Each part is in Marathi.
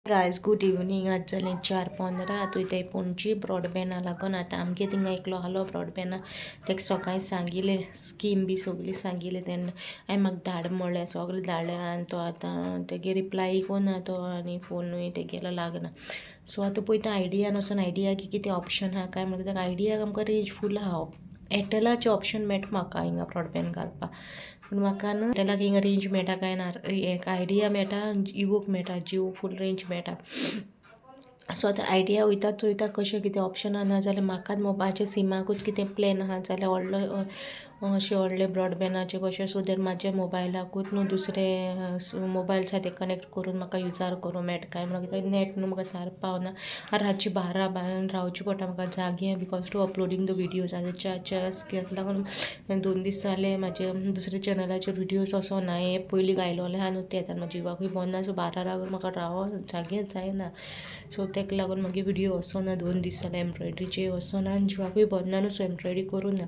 Guys good evening. आज जाले 4:15. इथे पणजी ब्रॉडबँडा लागून आता आमगे थिंगा एकलो आलो ब्रॉडबँडा. तेका सकाळीं सांगिल्लें स्कीम बी सगळी सांगिल्ली तेन्ना हांवें म्हाका धाड म्हणलें सगळें धाडलें आनी तो आतां तेगे रिप्लाय कोना तो आनी फोनूय तेगेलो लागना. सो आतां पळयता आयडियान वचून आयडिया कितें ऑप्शन आहा काय म्हणटा आयडियाक आमकां रेंज फूल आहा. एअरटेलाचें ऑप्शन मेळटा म्हाका हिंगा ब्रॉडबँड घालपाक, पूण म्हाका न्हू एअरटेलाक हिंगा रेंज मेळटा काय ना. एक आयडिया मेळटा, इवोक मेळटा, जियो फूल रेंज मेळटा. सो आतां आयडिया वयता चोयता कशें कितें ऑप्शन आहा ना जाल्यार म्हाकाच मोबायलच्या सिमाकूच कितें प्लॅन आहा जाल्यार व्हडलो अशें व्हडले ब्रॉडबँडाचे कशें सो दॅट म्हाज्या मोबायलाकूच न्हू दुसरे मोबायल आसा ते कनेक्ट करून म्हाका युजार करूं मेळटा काय म्हणून कित्याक नेट न्हू म्हाका सारको पावना. रातची 12 भायर रावचें पडटा म्हाका जागे because to uploading the videos आतां कित्याक लागून 2 दीस जाले म्हाजे दुसऱ्या चॅनलाचे विडियोज वचोना. हे पयलीं घायलोले आहा न्हू ते आतां म्हाज्या जिवाकूय बंद ना. सो 12 लागून म्हाका रावो जागेच जायना. सो तेका लागून मागीर विडियो वचोना 2 दीस जाले एम्ब्रॉयडरीचे वचोना आनी जिवाकूय बंद ना न्हू. सो एम्ब्रॉयडरी करूं ना.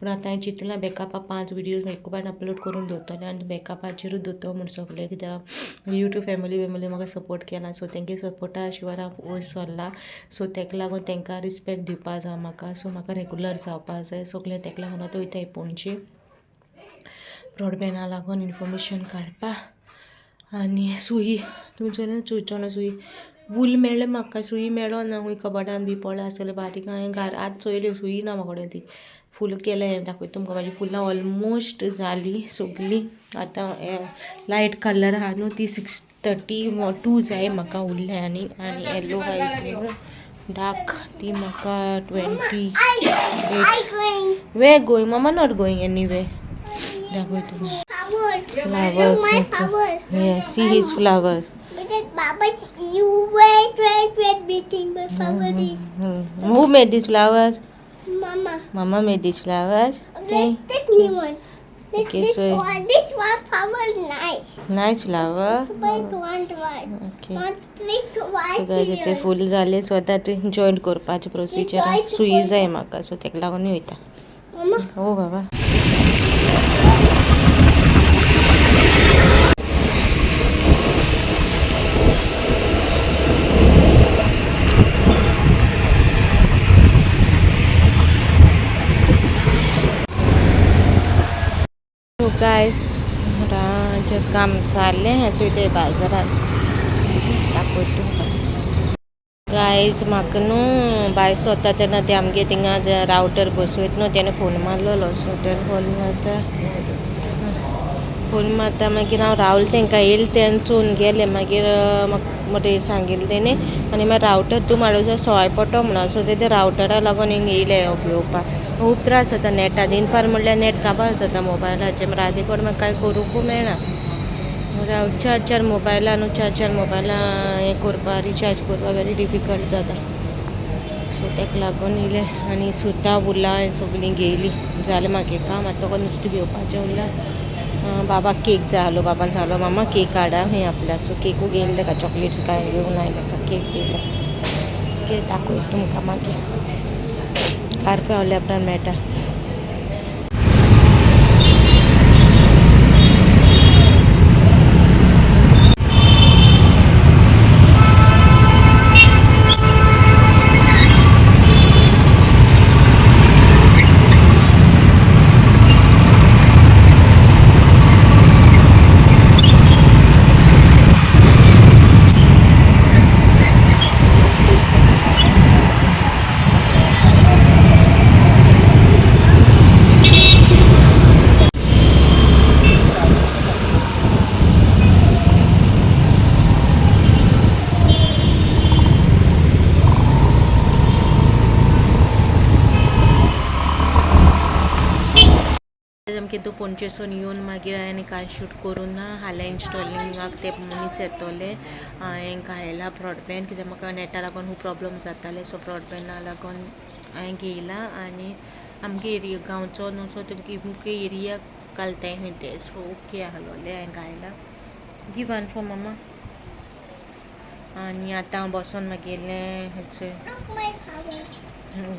पूण आतां हांवें चिंतलां बॅकअपाक 5 विडियोज एकोपान अपलोड करून दवरतलें आनी बॅकअपाचेरूच दवरतलें म्हूण सगळें. कित्याक यूट्यूब फॅमिली म्हाका सपोर्ट केला. सो तेंगे सपोर्टा शिवाय हांव वयर सरला. सो तेका लागून तेंकां रिस्पेक्ट दिवपा जाय म्हाका. सो म्हाका रेगुलर जावपा जाय सगळें. तेका लागून आतां वयता पणजे ब्रॉडबँडा लागून इन्फॉर्मेशन काडपा. आनी सुई तुमी चोयना चुचोना सुई वूल मेळ्ळें म्हाका, सुई मेळो ना. हूंय कबडान बी पडला आसतलें बारीक. हांवें आज चोयलें सुई ना म्हाका कडेन ती. फूल केलें दाखयता तुमकां म्हाजी फुलां ऑलमोस्ट जाली सगळीं. आतां लायट कलर आहा न्हू ती 632 जाय म्हाका उरलें आनी येलो आहा डार्क ती म्हाका 28. We going mama not going anyway. दाखय तुमी flowers. Yes see his flowers. You wait, meeting my flowers. Who made these flowers? Mama. Mama made these flowers. Okay. Let's take new one. Okay, This so one flower nice. nice flower. White one. Okay. One streak white. So guys, इथे फूल जाले. सो आतां ते जॉईन करपाचें प्रोसिजर. सुई जाय म्हाका सो तेका लागून वयता. Mama. हो बाबा. गायज रांचें काम चाललें आता इथे बाजारात दाखयता तुमकां. गायज म्हाका न्हू भायर सरता तेन्ना ते आमगे थिंगा रावटर बसयत न्हू तेणें फोन मारलेलो. सो तेणें फोन मारता मागीर हांव रावलें तेंकां येयलें तेन्ना चोवन गेलें. मागीर म्हाका सांगिल्लें तेणी आनी मागीर रावटर तूं म्हाजो सवाय पडटो म्हणून. सो ते रावटरा लागून हिंगा येयलें घेवपाक. खूब त्रास जाता नेटा दिनपार म्हणल्यार नेट काबार जाता मोबायलाचें. राती कोण म्हाका कांय करूंकूय मेळना. चार मोबायलां न्हू चार मोबायलां हें करपा रिचार्ज करपा वेरी डिफिकल्ट जाता. सो तेका लागून येयलें आनी सुतां फुलां सगळीं घेयलीं. जालें म्हागे काम. आतां नुस्तें घेवपाचें उरलां. बाबाक केक जाय आहलो. बाबान सांगलो मामा केक हाडा खंय आपल्याक. सो केकू घेयलें तेका चॉकलेट्स कांय घेवून आयलें तेका केक घेयलो. केक दाखयता तुमकां मागीर हार पावल्या उपरांत मेळटा. आमगे तो पणजेसून येवन मागीर हांवें कांय शूट करून ना. हाल्या इन्स्टॉलिंगाक ते मनीस येतोले. हांवें घायला ब्रॉडबँड कित्याक म्हाका नेटा लागून खूब प्रॉब्लम जाताले. सो ब्रॉडबँडा लागून हांवें घेयला आनी आमगे एरिया गांवचो न्हू सो तुमगे एरिया घालताय न्ही ते. सो ओके आहलोले हांवें घायला. Give one for mama. आनी आतां हांव बसोन मागयलें हेचें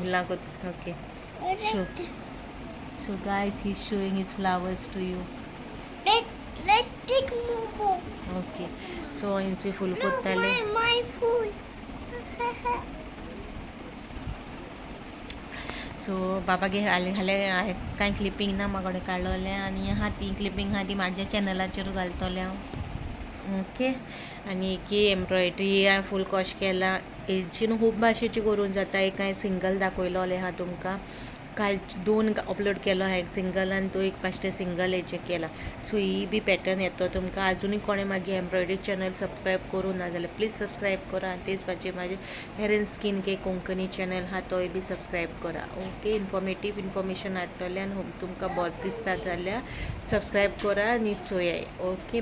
उलागत. Okay show. So guys, he's showing his flowers to you. Let's take more. Okay so इंचे फूल कोत्ताले My food. सो बाबागे हाले कांय क्लिपींग ना म्हाका कडेन काडलोले आनी आहा ती क्लिपींग आहा ती म्हाज्या चॅनलाचेर घालतले हांव ओके आनी एक एम्ब्रॉयडरी फूल कशें केला हेची न्हू खूब भाशेची करूंक जाता एक हांवें सिंगल दाखयलोले आहा तुमकां काल 2 अपलोड केलो हांवें सिंगल आनी तो एक बेश्टे सिंगल हेचे केला सो ही बी पॅटर्न येतो तुमकां आजुनूय कोणें मागीर एम्ब्रॉयडरी चॅनल सबस्क्रायब करूं ना जाल्यार प्लीज सबस्क्रायब करा आनी तेच भाशेन म्हाजें Erin's skin care Konkani channel आहा तोय बी सबस्क्रायब करा ओके इन्फॉर्मेशन हाडटलें आनी तुमकां बरें दिसता जाल्यार सबस्क्रायब करा आनी चोयाय okay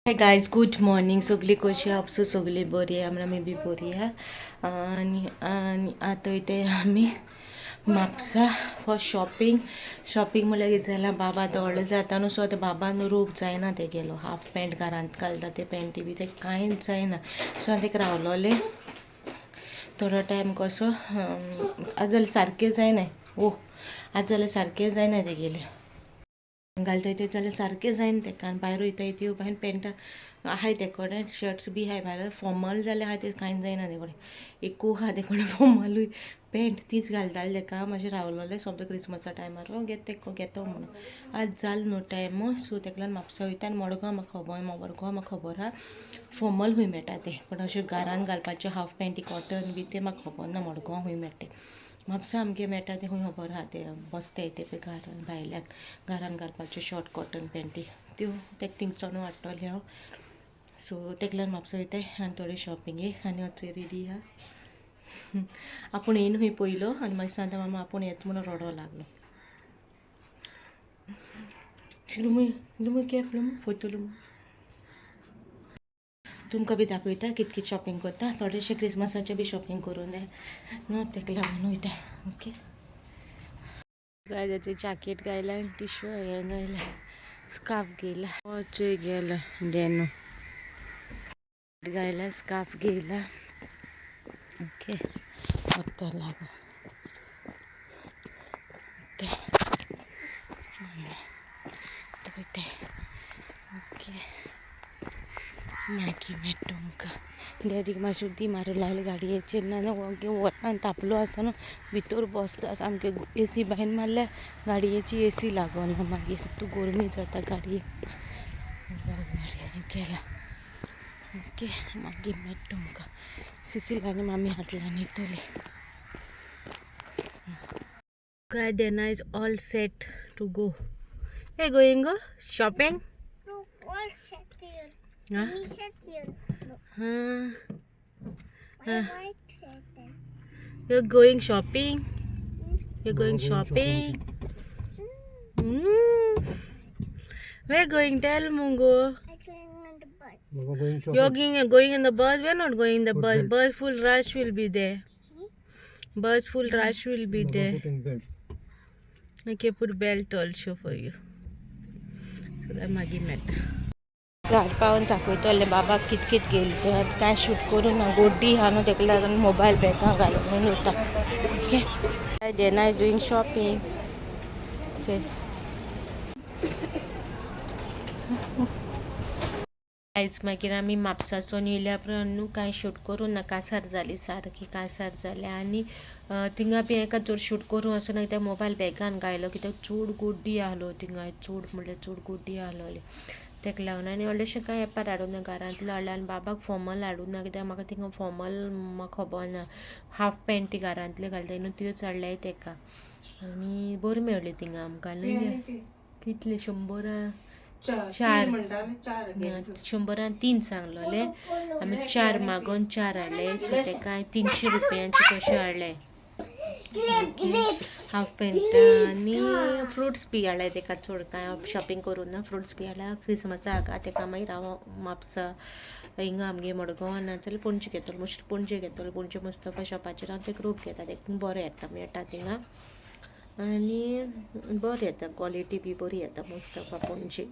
hi guys good morning सगळीं कशी आपसू सगळीं बरी आमी बी बरी आहा आनी आतां इथे आमी म्हापसा फॉर शॉपिंग म्हळ्यार कितें जालां बाबा व्हडलो जाता न्हू सो आतां बाबान रूप जायना ते गेलो हाफ पॅन्ट घरांत घालता ते पॅन्टी बी ते कांयच जायना सो हांव तेका रावलोलें थोडो टायम कसो आज जाल्यार सारकें जायना आज जाल्यार सारकें जायना तेगेलें घालता ते जाल्यार सारकें जायना तेका आनी भायर वयता ती भायर पॅन्टां आहाय ते कडेन शर्ट्स बी आहाय भायर फॉर्मल जाल्यार आहाय ते कांयच जायना ते कडेन एकू आहा ते कडेन फॉर्मलूय पॅन्ट तीच घालताले तेका मातशें रावलोलें सोमतो क्रिसमसा टायमार घेता घेतो म्हणून आज जाल न्हू टायम सो तेका लागून म्हापसा वयता आनी मडगांव म्हाका खबर मडगांव म्हाका खबर आहा फॉर्मल हूंय मेळटा ते पूण अशें घरान घालपाचे हाफ पॅन्टी कॉटन बी ते म्हाका खबर ना मडगांव हूंय मेळटा म्हापसा आमगे मेळटा ते हूंय खबर आहा ते बसताय ते पळय घरान भायल्यान घरान घालपाच्यो शॉर्ट कॉटन पॅन्टी त्यो तेका थिंगसोनूय हाडटलें हांव सो तेका लागून म्हापसा वयताय आनी थोडे शॉपिंगेक आनी वचून रेडी आहा आपूण येयन हूंय पयलो आनी मागीर सांगता मामा आपूण येता म्हणून रडो लागलो लुमू केप लुमू फोटो लुमू तुमकां बी दाखयता कितें शॉपिंग करता थोडेशें क्रिसमसाचें बी शॉपिंग करूं जाय न्हू तेका लागून वयता ओके गायजाची जॅकेट घायला आनी टिशर्ट हें घायला स्कार्फ घेयला वॉचूय गेला डेनू घायला स्कार्फ घेयला ओके आता लागू ओके मागीर मेळटा तुमकां डॅडीक मातशें ती मारूं लागली गाडयेचेर ना वतान तापलो आसता न्हू भितर बसता सामकें एसी भायर मारल्यार गाडयेची एसी लागना मागीर तूं गरमी जाता गाडयेक केला ओके मागीर मेळटा तुमकां सिसील आनी मामी हाडला न्हिदतली काय देना is all set to go he going go shopping All set here. Huh? Me set here. Huh? White set. You're going shopping? You're going shopping? We're going, tell Mungo. I'm going on the bus. You're going in the bus? We're not going in the bus. Bus full rush will be there. Bus full rush will be there. Okay, put belt also for you. So that Maggie met. घर पावन दाखयतले बाबा कित गेल ते काय शूट करूं ना गोड्डी हा न्हू तेका लागून मोबायल बॅगां घालून वयता okay Dena is doing shopping आयज मागीर आमी म्हापसासून येयल्या उपरांत न्हू कांय शूट करूं ना कासार जाली सारकी कासार जाल्या आनी थिंगा बी एका चड शूट करूं वचून त्या मोबायल बॅगान घायलो कित्याक चड गोड्डी आहलो थिंगा चड म्हणल्यार चड गोड्डी आहलोली तेका लागून आनी व्हडलेशें कांय एपार हाडूं ना घरांतलो हाडलें आनी बाबाक फॉर्मल हाडूं ना कित्याक म्हाका थिंगा फॉर्मल म्हाका खबर ना हाफ पॅन्टी घरांतल्यो घालताय न्हू त्योच हाडल्याय तेका आनी बऱ्यो मेळ्ळ्यो थिंगा आमकां न्हू कितले 100 सांगलोले आमी 4 मागोन 4 हाडले सो तेका 300 रुपयांचे कशें हाडले हाफ पॅन्ट आनी फ्रुट्स बी हाडले तेका चड कांय शॉपिंग करूं ना फ्रुट्स बी हाडल्या क्रिसमसाक तेका मागीर हांव म्हापसा हिंगा आमगे मडगांव ना जाल्यार पणजे घेतलो पणजे मुस्तफा शॉपाचेर हांव तेका रूप घेता तेका बरें येता मेळटा थिंगा आनी बरें येता क्वॉलिटी बी बरी येता मुस्तफा पणजे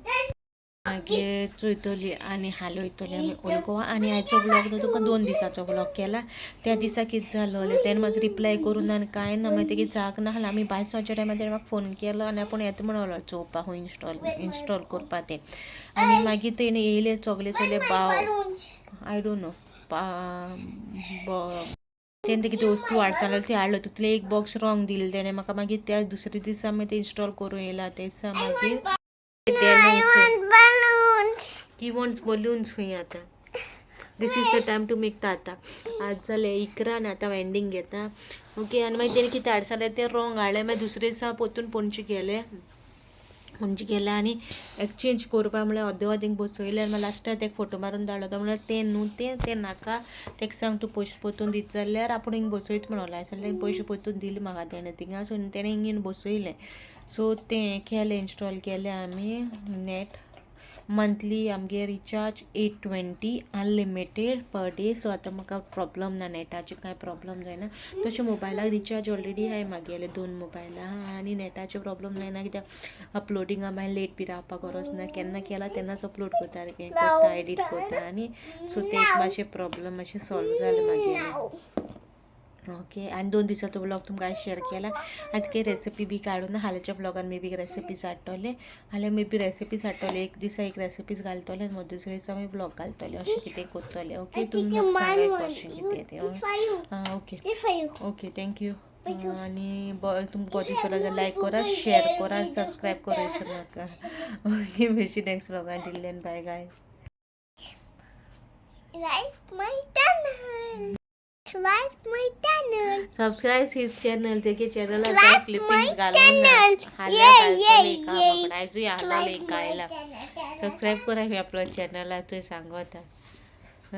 मागीर चोयतली आनी हालोयतली आमी ओल्ड गोवा आनी आयचो ब्लॉग न्हू तुका 2 दिसाचो ब्लॉग केला त्या दिसा कितें जालोलें तेणें म्हाजो रिप्लाय करून आनी कांय ना मागीर तेगे जाग नाहलें आमी भायर सरच्या टायमार तेणें म्हाका फोन केलो आनी आपूण येता म्हणलो चोवपाक इंस्टॉल करपा तें आनी मागीर तेणें येयले चोगले बाव आय डोंट नो तेणें ते कितें वस्तू हाडसाले ती हाडलो तितले एक बॉक्स रॉंग दिले तेणें म्हाका मागीर त्या दुसरे दिसा मागीर ते इंस्टॉल करूं येयला ते दिसा मागीर ही वॉन्ट्स बलून्स खंय आतां this is the time to make ताता आज जालें 11 आनी आतां एंडींग घेता ओके आनी मागीर तेणें कितें हाडसालें तें रॉंग हाडलें मागीर दुसरे दिसा पोतून पणजे गेले आनी एक्सचेंज करपा म्हळ्यार अर्दे वटेन बसयले आनी लास्टाक तेका फोटो मारून धाडलो तो म्हळ्यार तें न्हू तें नाका तेका सांग तूं पयशे परतून दित जाल्यार आपूण हिंग बसयता म्हणलो जाल्यार तेणें पयशे परतून दिले म्हाका तेणें थिंगा सो तेणें हिंगेन बसयलें सो तें केलें इंस्टॉल केलें आमी नेट मंथली आमगे recharge 820 unlimited per day so आतां म्हाका प्रॉब्लम ना नेटाचें कांय प्रॉब्लम जायना तशें मोबायलाक रिचार्ज ऑलरेडी आहाय म्हागेले 2 मोबायलां आनी नेटाचें प्रॉब्लम जायना कित्याक अपलोडिंगा मागीर लेट बी रावपाक गरज ना केन्ना केला तेन्नाच अपलोड करता करता एडीट करता आनी सो ते एक मातशें प्रॉब्लम मातशें सॉल्व जालें मागीर ओके आनी 2 दिसाचो ब्लॉग तुमकां शेअर केला आतां काही रेसिपी बी काडून हाल्याच्या ब्लॉगान मे बी रेसिपीज हाडटले हाल्या मे बी रेसिपीज हाडटले एक दिसा एक रेसिपीज घालतले दुसरे दिसा मागीर ब्लॉग घालतले अशें कितें करतले ओके तुमी म्हाका सांगात कशें कितें तें ओके ओके थँक्यू आनी तुमकां बरो दिसलो जाल्यार लायक करा शेअर करा सबस्क्रायब करा विसरू नाका ओके मेळची नेक्स्ट ब्लॉगान टिल देन बाय गाय subscribe his channel तेगे चॅनल आता क्लिपिंग्स घालून हाल्या घालतले का आयजूय हाडलेले कायला सबस्क्राईब करा हे आपलं चॅनल थंय सांगता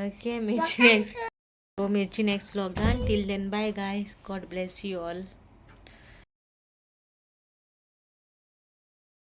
ओके मेळची नेक्स्ट व्लॉगान till then bye guys God bless you all